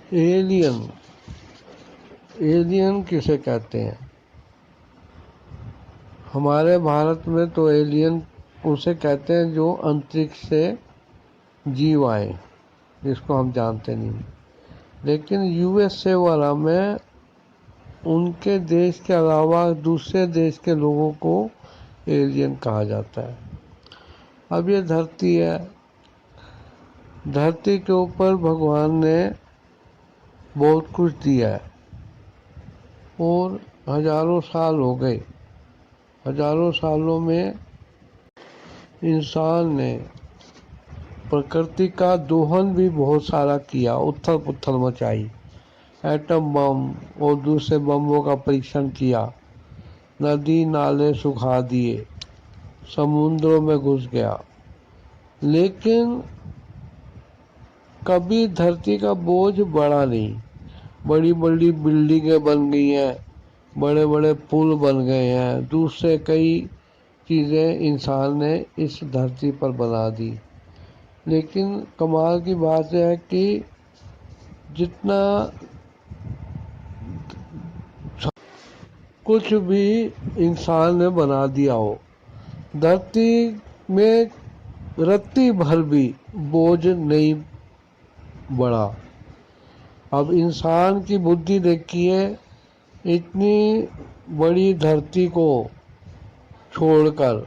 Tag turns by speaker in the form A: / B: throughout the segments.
A: Alien alien किसे कहते हैं? हमारे भारत में तो एलियन उसे कहते हैं जो अंतरिक्ष से जीव आए, जिसको हम जानते नहीं। लेकिन यूएसए वाला में उनके देश के अलावा दूसरे देश के लोगों को एलियन कहा जाता है। अब ये धरती है, धरती के ऊपर भगवान ने बहुत कुछ दिया है और हजारों साल हो गए। हजारों सालों में इंसान ने प्रकृति का दोहन भी बहुत सारा किया, उथल पुथल मचाई, एटम बम और दूसरे बमों का परीक्षण किया, नदी नाले सुखा दिए, समुद्रों में घुस गया। लेकिन कभी धरती का बोझ बढ़ा नहीं। बड़ी बड़ी बिल्डिंगें बन गई हैं, बड़े बड़े पुल बन गए हैं, दूसरे कई चीज़ें इंसान ने इस धरती पर बना दी। लेकिन कमाल की बात है कि जितना कुछ भी इंसान ने बना दिया हो, धरती में रत्ती भर भी बोझ नहीं बढ़ा। अब इंसान की बुद्धि देखिए, इतनी बड़ी धरती को छोड़कर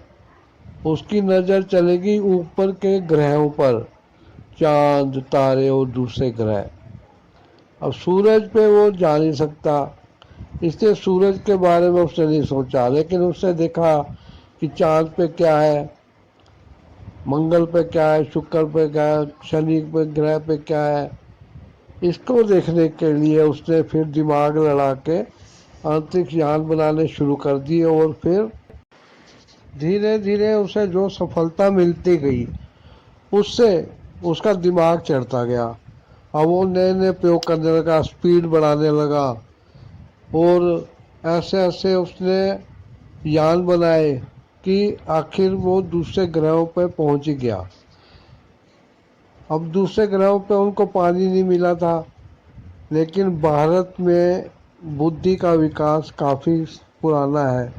A: उसकी नज़र चलेगी ऊपर के ग्रहों पर, चांद तारे और दूसरे ग्रह। अब सूरज पे वो जा नहीं सकता, इसलिए सूरज के बारे में उसने नहीं सोचा। लेकिन उसने देखा कि चांद पे क्या है, मंगल पे क्या है, शुक्र पे क्या है, शनि पे ग्रह पे क्या है। इसको देखने के लिए उसने फिर दिमाग लड़ा के अंतरिक्ष यान बनाने शुरू कर दिए और फिर धीरे धीरे उसे जो सफलता मिलती गई उससे उसका दिमाग चढ़ता गया। अब वो नए नए प्रयोग करने लगा, स्पीड बढ़ाने लगा और ऐसे ऐसे उसने यान बनाए कि आखिर वो दूसरे ग्रहों पर पहुंच गया। अब दूसरे ग्रहों पे उनको पानी नहीं मिला था, लेकिन भारत में बुद्धि का विकास काफ़ी पुराना है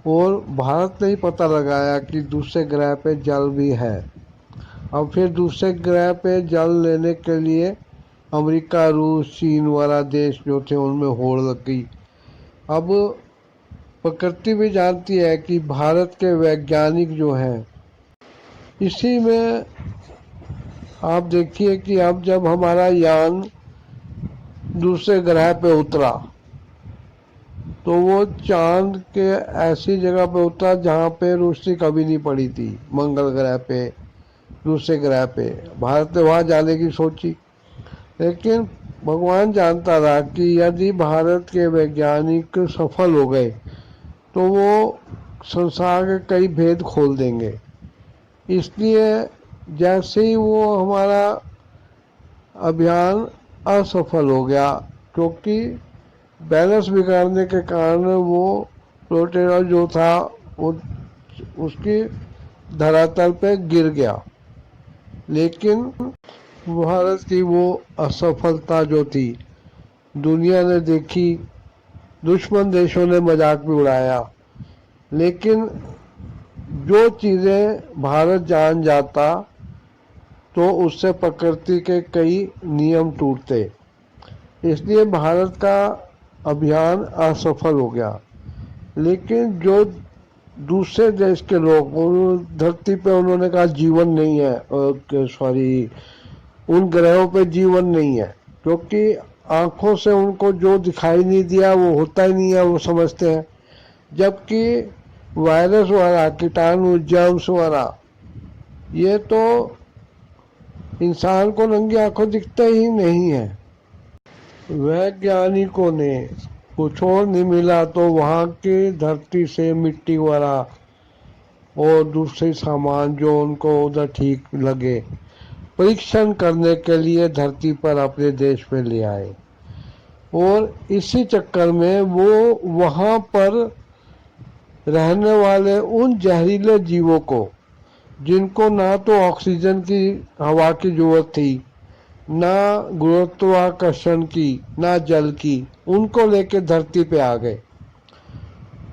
A: और भारत ने ही पता लगाया कि दूसरे ग्रह पे जल भी है। अब फिर दूसरे ग्रह पे जल लेने के लिए अमेरिका, रूस, चीन वाला देश जो थे उनमें होड़ लग गई। अब प्रकृति भी जानती है कि भारत के वैज्ञानिक जो हैं, इसी में आप देखिए कि अब जब हमारा यान दूसरे ग्रह पे उतरा तो वो चांद के ऐसी जगह पे उतरा जहाँ पे रोशनी कभी नहीं पड़ी थी। मंगल ग्रह पे, दूसरे ग्रह पे भारत ने वहाँ जाने की सोची। लेकिन भगवान जानता था कि यदि भारत के वैज्ञानिक सफल हो गए तो वो संसार के कई भेद खोल देंगे। इसलिए जैसे ही वो हमारा अभियान असफल हो गया, क्योंकि बैलेंस बिगाड़ने के कारण वो प्लूटो जो था वो उसकी धरातल पे गिर गया। लेकिन भारत की वो असफलता जो थी दुनिया ने देखी, दुश्मन देशों ने मजाक भी उड़ाया। लेकिन जो चीज़ें भारत जान जाता तो उससे प्रकृति के कई नियम टूटते, इसलिए भारत का अभियान असफल हो गया। लेकिन जो दूसरे देश के लोग धरती पे उन्होंने कहा जीवन नहीं है, सॉरी, उन ग्रहों पे जीवन नहीं है, क्योंकि आंखों से उनको जो दिखाई नहीं दिया वो होता ही नहीं है, वो समझते हैं। जबकि वायरस वाला, कीटाणु, जर्म्स वाला, ये तो इंसान को नंगी आंखों दिखता ही नहीं है। वैज्ञानिकों ने कुछ और नहीं मिला तो वहाँ की धरती से मिट्टी वाला और दूसरे सामान जो उनको उधर ठीक लगे परीक्षण करने के लिए धरती पर अपने देश में ले आए। और इसी चक्कर में वो वहाँ पर रहने वाले उन जहरीले जीवों को, जिनको ना तो ऑक्सीजन की हवा की जरूरत थी, ना गुरुत्वाकर्षण की, ना जल की, उनको लेके धरती पे आ गए।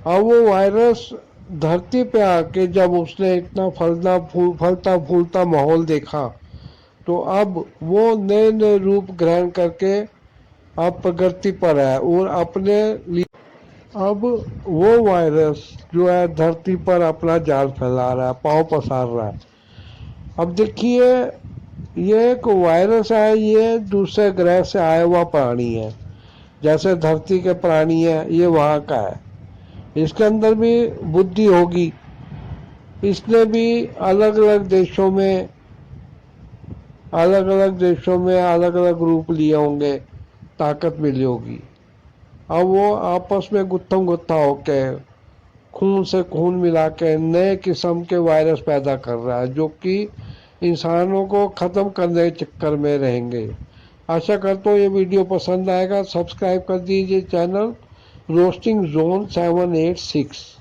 A: अब वो वायरस धरती पे आके जब उसने इतना फलता फूलता माहौल देखा, तो अब वो नए नए रूप ग्रहण करके अब प्रगति पर है और अपने लिए अब वो वायरस जो है धरती पर अपना जाल फैला रहा है, पांव पसार रहा है। अब देखिए, ये एक वायरस है, ये दूसरे ग्रह से आया हुआ प्राणी है। जैसे धरती के प्राणी है, ये वहाँ का है। इसके अंदर भी बुद्धि होगी। इसने भी अलग अलग देशों में अलग अलग रूप लिए होंगे, ताकत मिली होगी। अब वो आपस में गुत्थम गुत्था होके खून से खून मिला के नए किस्म के वायरस पैदा कर रहा है, जो कि इंसानों को ख़त्म करने के चक्कर में रहेंगे। आशा करता हूँ ये वीडियो पसंद आएगा। सब्सक्राइब कर दीजिए चैनल रोस्टिंग जोन 786।